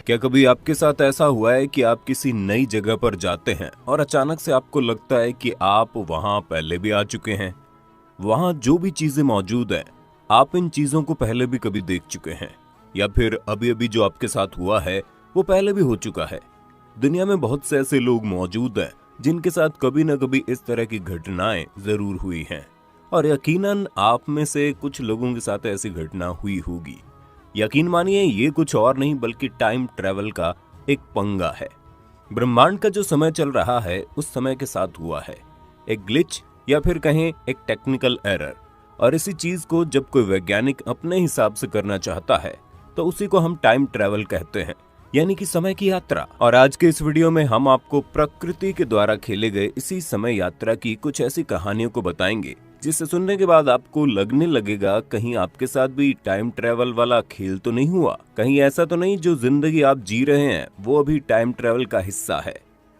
क्या कभी आपके साथ ऐसा हुआ है कि आप किसी नई जगह पर जाते हैं और अचानक से आपको लगता है कि आप वहां पहले भी आ चुके हैं। वहां जो भी चीजें मौजूद हैं, आप इन चीजों को पहले भी कभी देख चुके हैं, या फिर अभी अभी जो आपके साथ हुआ है वो पहले भी हो चुका है। दुनिया में बहुत से ऐसे लोग मौजूद हैं जिनके साथ कभी न कभी इस तरह की घटनाएं जरूर हुई हैं, और यकीनन आप में से कुछ लोगों के साथ ऐसी घटना हुई होगी। यकीन मानिए, ये कुछ और नहीं बल्कि टाइम ट्रेवल का एक पंगा है। ब्रह्मांड का जो समय चल रहा है उस समय के साथ हुआ है एक ग्लिच, या फिर कहें एक टेक्निकल एरर। और इसी चीज को जब कोई वैज्ञानिक अपने हिसाब से करना चाहता है तो उसी को हम टाइम ट्रेवल कहते हैं, यानी कि समय की यात्रा। और आज के इस वीडियो में हम आपको प्रकृति के द्वारा खेले गए इसी समय यात्रा की कुछ ऐसी कहानियों को बताएंगे जिसे सुनने के बाद आपको लगने लगेगा कहीं आपके साथ भी टाइम ट्रेवल वाला खेल तो नहीं हुआ, कहीं ऐसा तो नहीं जो जिंदगी आप जी रहे हैं वो अभी टाइम ट्रेवल का हिस्सा है।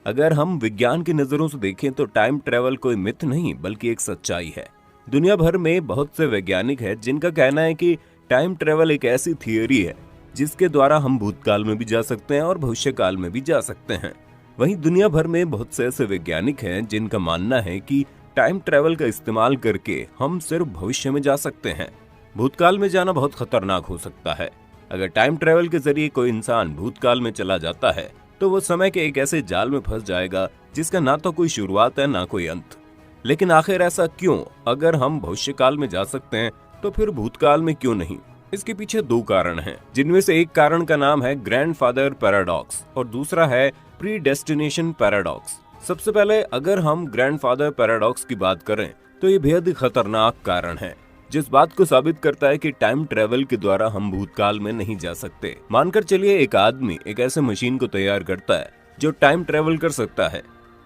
अगर हम विज्ञान की नजरों से देखें तो टाइम ट्रेवल कोई मिथ नहीं बल्कि एक सच्चाई है। दुनिया भर में बहुत से वैज्ञानिक हैं जिनका कहना है कि टाइम ट्रेवल एक ऐसी थियोरी है जिसके द्वारा हम भूतकाल में भी जा सकते हैं और भविष्य काल में भी जा सकते हैं। वहीं दुनिया भर में बहुत से ऐसे वैज्ञानिक हैं जिनका मानना है कि टाइम ट्रेवल का इस्तेमाल करके हम सिर्फ भविष्य में जा सकते हैं। भूतकाल में जाना बहुत खतरनाक हो सकता है। अगर टाइम ट्रेवल के जरिए कोई इंसान भूतकाल में चला जाता है तो वो समय के एक ऐसे जाल में फंस जाएगा जिसका ना तो कोई शुरुआत है ना कोई अंत। लेकिन आखिर ऐसा क्यों? अगर हम भविष्य काल में जा सकते हैं तो फिर भूतकाल में क्यों नहीं? इसके पीछे दो कारण हैं, जिनमें से एक कारण का नाम है ग्रैंडफादर पैराडॉक्स और दूसरा है प्रीडेस्टिनेशन पैराडॉक्स। सबसे पहले अगर हम ग्रैंडफादर पैराडॉक्स की बात करें तो ये बेहद ही खतरनाक कारण है जिस बात को साबित करता है कि टाइम ट्रेवल के द्वारा हम भूतकाल में नहीं जा सकते। मानकर चलिए एक आदमी एक ऐसे मशीन को तैयार करता है जो टाइम ट्रेवल कर सकता है।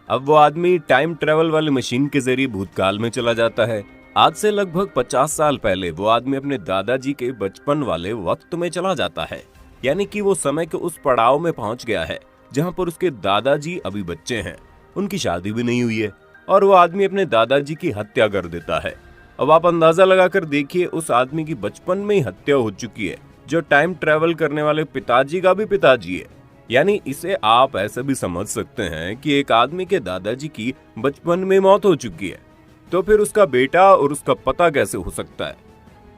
अब वो आदमी टाइम ट्रेवल वाली मशीन के जरिए भूतकाल में चला जाता है। आज से लगभग 50 साल पहले वो आदमी अपने दादाजी के बचपन वाले वक्त में चला जाता है, यानी कि वो समय के उस पड़ाव में पहुंच गया है जहां पर उसके दादाजी अभी बच्चे हैं, उनकी शादी भी नहीं हुई है, और वो आदमी अपने दादाजी की हत्या कर देता है। अब आप अंदाजा लगाकर देखिए, उस आदमी की बचपन में ही हत्या हो चुकी है जो टाइम ट्रेवल करने वाले पिताजी का भी पिताजी है। यानी इसे आप ऐसे भी समझ सकते हैं कि एक आदमी के दादाजी की बचपन में मौत हो चुकी है, तो फिर उसका बेटा और उसका पता कैसे हो सकता है?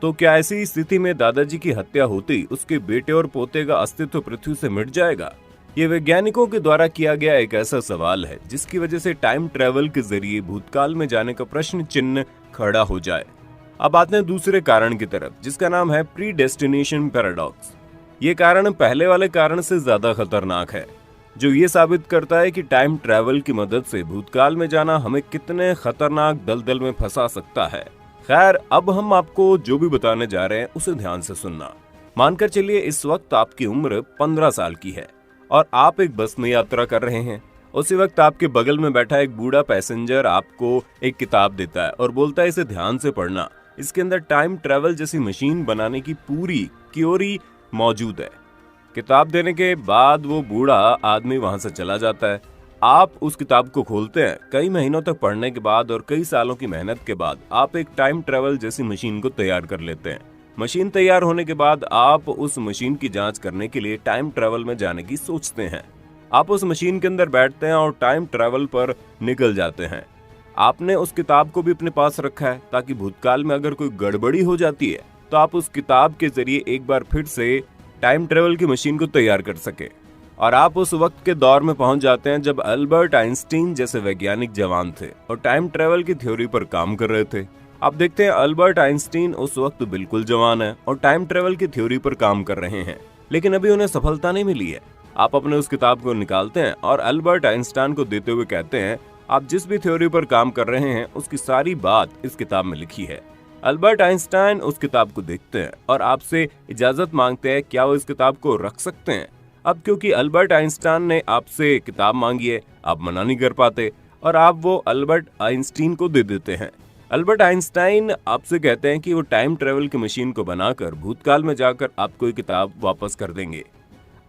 तो क्या ऐसी स्थिति में दादाजी की हत्या होती उसके बेटे और पोते का अस्तित्व पृथ्वी से मिट जाएगा? ये वैज्ञानिकों के द्वारा किया गया एक ऐसा सवाल है जिसकी वजह से टाइम ट्रेवल के जरिए भूतकाल में जाने का प्रश्न चिन्ह खड़ा हो जाए। अब आते हैं दूसरे कारण की तरफ, जिसका नाम है प्रीडेस्टिनेशन पैराडॉक्स। ये कारण पहले वाले कारण से ज्यादा खतरनाक है, जो ये साबित करता है कि टाइम ट्रेवल की मदद से भूतकाल में जाना हमें कितने खतरनाक दलदल में फंसा सकता है। खैर, अब हम आपको जो भी बताने जा रहे हैं उसे ध्यान से सुनना। मानकर चलिए इस वक्त आपकी उम्र 15 साल की है और आप एक बस में यात्रा कर रहे हैं। उसी वक्त आपके बगल में बैठा एक बूढ़ा पैसेंजर आपको एक किताब देता है और बोलता है इसे ध्यान से पढ़ना, इसके अंदर टाइम ट्रेवल जैसी मशीन बनाने की पूरी थ्योरी मौजूद है। किताब देने के बाद वो बूढ़ा आदमी वहां से चला जाता है। आप उस किताब को खोलते हैं। कई महीनों तक पढ़ने के बाद और कई सालों की मेहनत के बाद आप एक टाइम ट्रेवल जैसी मशीन को तैयार कर लेते हैं। मशीन तैयार होने के बाद आप उस मशीन की जांच करने के लिए टाइम ट्रेवल में जाने की सोचते हैं। आप उस मशीन के अंदर बैठते हैं और टाइम ट्रेवल पर निकल जाते हैं। आपने उस किताब को भी अपने पास रखा है ताकि भूतकाल में अगर कोई गड़बड़ी हो जाती है तो आप उस किताब के जरिए एक बार फिर से टाइम ट्रेवल की मशीन को तैयार कर सके। और आप उस वक्त के दौर में पहुंच जाते हैं जब अल्बर्ट आइंस्टीन जैसे वैज्ञानिक जवान थे और टाइम ट्रेवल की थ्योरी पर काम कर रहे थे। आप देखते हैं अल्बर्ट आइंस्टीन उस वक्त बिल्कुल जवान है और टाइम ट्रेवल की थ्योरी पर काम कर रहे हैं, लेकिन अभी उन्हें सफलता नहीं मिली है। आप अपने उस किताब को निकालते हैं और अल्बर्ट आइंस्टाइन को देते हुए कहते हैं, आप जिस भी थ्योरी पर काम कर रहे हैं उसकी सारी बात इस किताब में लिखी है। अल्बर्ट आइंस्टाइन उस किताब को देखते हैं और आपसे इजाजत मांगते हैं, क्या वो इस किताब को रख सकते हैं? अब क्योंकि अल्बर्ट आइंस्टाइन ने आपसे किताब मांगी है, आप मना नहीं कर पाते और आप वो अल्बर्ट आइंस्टीन को दे देते हैं। अल्बर्ट आइंस्टाइन आपसे कहते हैं कि वो टाइम ट्रेवल की मशीन को बनाकर भूतकाल में जाकर आपको ये किताब वापस कर देंगे।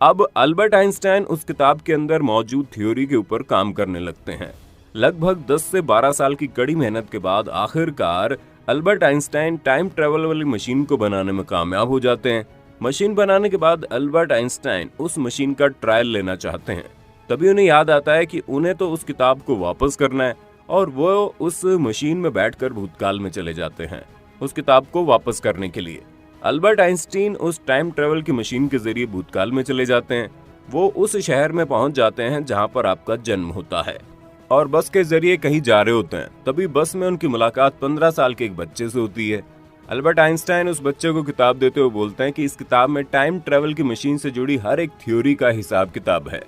अब अल्बर्ट आइंस्टाइन उस किताब के अंदर मौजूद थ्योरी के ऊपर काम करने लगते हैं। लगभग 10 से 12 साल की कड़ी मेहनत के बाद आखिरकार अल्बर्ट आइंस्टाइन टाइम ट्रेवल वाली मशीन को बनाने में कामयाब हो जाते हैं। मशीन बनाने के बाद अल्बर्ट आइंस्टाइन उस मशीन का ट्रायल लेना चाहते हैं। तभी उन्हें याद आता है कि उन्हें तो उस किताब को वापस करना है और वो उस मशीन में बैठकर भूतकाल में चले जाते हैं उस किताब को वापस करने के लिए। अल्बर्ट आइंस्टीन उस टाइम ट्रेवल की मशीन के जरिए भूतकाल में चले जाते हैं। वो उस शहर में पहुंच जाते हैं जहां पर आपका जन्म होता है और बस के जरिए कहीं जा रहे होते हैं। तभी बस में उनकी मुलाकात 15 साल के एक बच्चे से होती है। अल्बर्ट आइंस्टाइन उस बच्चे को किताब देते हुए बोलते हैं कि इस किताब में टाइम ट्रेवल की मशीन से जुड़ी हर एक थ्योरी का हिसाब किताब है।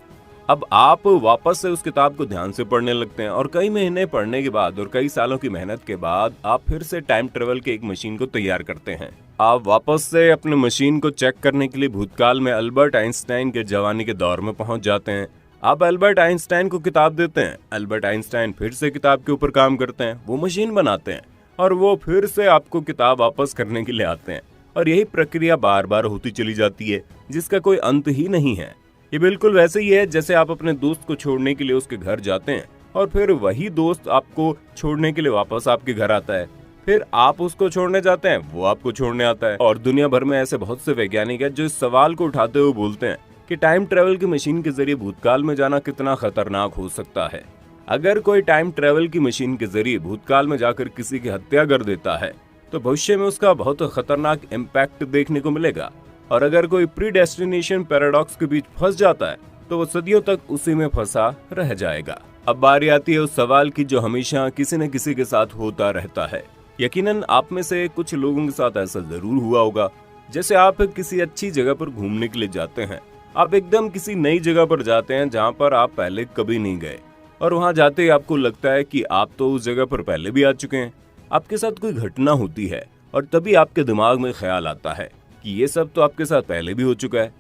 अब आप वापस से उस किताब को ध्यान से पढ़ने लगते हैं और कई महीने पढ़ने के बाद और कई सालों की मेहनत के बाद आप फिर से टाइम ट्रेवल के एक मशीन को तैयार करते हैं। आप वापस से अपने मशीन को चेक करने के लिए भूतकाल में अल्बर्ट आइंस्टाइन के जवानी के दौर में पहुंच जाते हैं। आप अल्बर्ट आइंस्टाइन को किताब देते हैं। अल्बर्ट आइंस्टाइन फिर से किताब के ऊपर काम करते हैं, वो मशीन बनाते हैं और वो फिर से आपको किताब वापस करने के लिए आते हैं और यही प्रक्रिया बार बार होती चली जाती है जिसका कोई अंत ही नहीं है। ये बिल्कुल वैसे ही है जैसे आप अपने दोस्त को छोड़ने के लिए उसके घर जाते हैं और फिर वही दोस्त आपको छोड़ने के लिए वापस आपके घर आता है। फिर आप उसको छोड़ने जाते हैं, वो आपको छोड़ने आता है। और दुनिया भर में ऐसे बहुत से वैज्ञानिक हैं जो इस सवाल को उठाते हुए बोलते हैं कि टाइम ट्रेवल की मशीन के जरिए भूतकाल में जाना कितना खतरनाक हो सकता है। अगर कोई टाइम ट्रेवल की मशीन के जरिए भूतकाल में जाकर किसी की हत्या कर देता है तो भविष्य में उसका बहुत खतरनाक इम्पैक्ट देखने को मिलेगा। और अगर कोई प्रीडेस्टिनेशन पैराडॉक्स के बीच फंस जाता है तो वो सदियों तक उसी में फंसा रह जाएगा। अब बारी आती है उस सवाल की जो हमेशा किसी न किसी के साथ होता रहता है। यकीनन आप में से कुछ लोगों के साथ ऐसा जरूर हुआ होगा। जैसे आप किसी अच्छी जगह पर घूमने के लिए जाते हैं, आप एकदम किसी नई जगह पर जाते हैं जहाँ पर आप पहले कभी नहीं गए और वहाँ जाते ही आपको लगता है कि आप तो उस जगह पर पहले भी आ चुके हैं। आपके साथ कोई घटना होती है और तभी आपके दिमाग में ख्याल आता है कि ये सब तो आपके साथ पहले भी हो चुका है।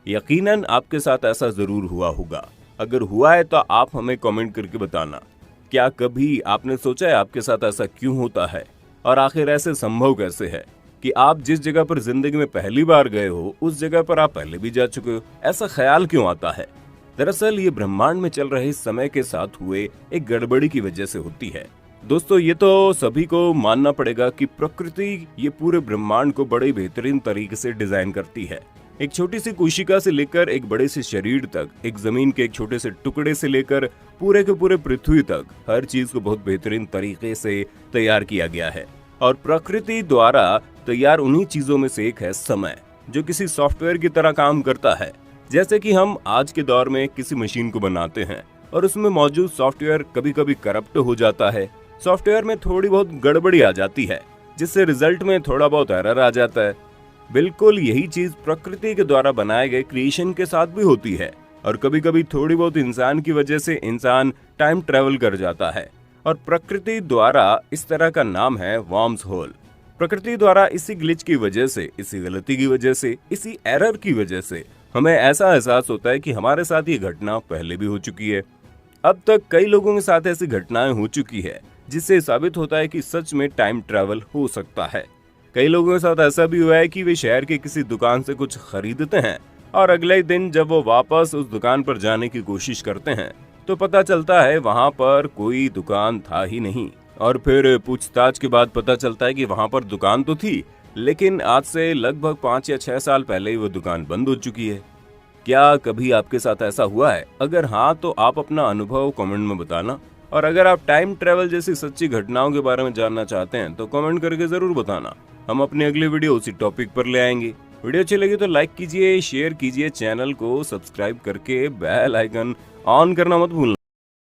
यकीनन आपके साथ ऐसा जरूर हुआ होगा। अगर हुआ है तो आप हमें कमेंट करके बताना। क्या कभी आपने सोचा है आपके साथ ऐसा क्यों होता है और आखिर ऐसे संभव कैसे है कि आप जिस जगह पर जिंदगी में पहली बार गए हो उस जगह पर आप पहले भी जा चुके हो? ऐसा ख्याल क्यों आता है? दरअसल ये ब्रह्मांड में चल रहे समय के साथ हुए एक गड़बड़ी की वजह से होती है। दोस्तों, ये तो सभी को मानना पड़ेगा कि प्रकृति ये पूरे ब्रह्मांड को बड़े बेहतरीन तरीके से डिजाइन करती है। एक छोटी सी कोशिका से लेकर एक बड़े से शरीर तक, एक जमीन के एक छोटे से टुकड़े से लेकर पूरे के पूरे पृथ्वी तक, हर चीज को बहुत बेहतरीन तरीके से तैयार किया गया है। और प्रकृति द्वारा तैयार उन्हीं चीजों में से एक है समय, जो किसी सॉफ्टवेयर की तरह काम करता है। जैसे कि हम आज के दौर में किसी मशीन को बनाते हैं और उसमें मौजूद सॉफ्टवेयर कभी कभी करप्ट हो जाता है। सॉफ्टवेयर में थोड़ी बहुत गड़बड़ी आ जाती है जिससे रिजल्ट में थोड़ा बहुत एरर आ जाता है। बिल्कुल यही चीज प्रकृति के द्वारा बनाए गए क्रिएशन के साथ भी होती है। और कभी कभी थोड़ी बहुत इंसान की वजह से इंसान टाइम ट्रेवल कर जाता है और प्रकृति द्वारा इस तरह का नाम है वर्म्स होल। प्रकृति द्वारा इसी ग्लिच की वजह से, इसी गलती की वजह से, इसी एरर की वजह से हमें ऐसा एहसास होता है कि हमारे साथ ये घटना पहले भी हो चुकी है। अब तक कई लोगों के साथ ऐसी घटनाएं हो चुकी है जिससे साबित होता है कि सच में टाइम ट्रैवल हो सकता है। कई लोगों के साथ ऐसा भी हुआ है कि वे शहर के किसी दुकान से कुछ खरीदते हैं और अगले दिन जब वो वापस उस दुकान पर जाने की कोशिश करते हैं तो पता चलता है वहां पर कोई दुकान था ही नहीं। और फिर पूछताछ के बाद पता चलता है कि वहां पर दुकान तो थी, लेकिन आज से लगभग 5 या 6 साल पहले ही वो दुकान बंद हो चुकी है। क्या कभी आपके साथ ऐसा हुआ है? अगर हाँ तो आप अपना अनुभव कमेंट में बताना। और अगर आप टाइम ट्रेवल जैसी सच्ची घटनाओं के बारे में जानना चाहते हैं तो कमेंट करके जरूर बताना। हम अपनी अगली वीडियो उसी टॉपिक पर ले आएंगे। वीडियो अच्छी लगी तो लाइक कीजिए, शेयर कीजिए, चैनल को सब्सक्राइब करके बेल आइकन ऑन करना मत भूलना।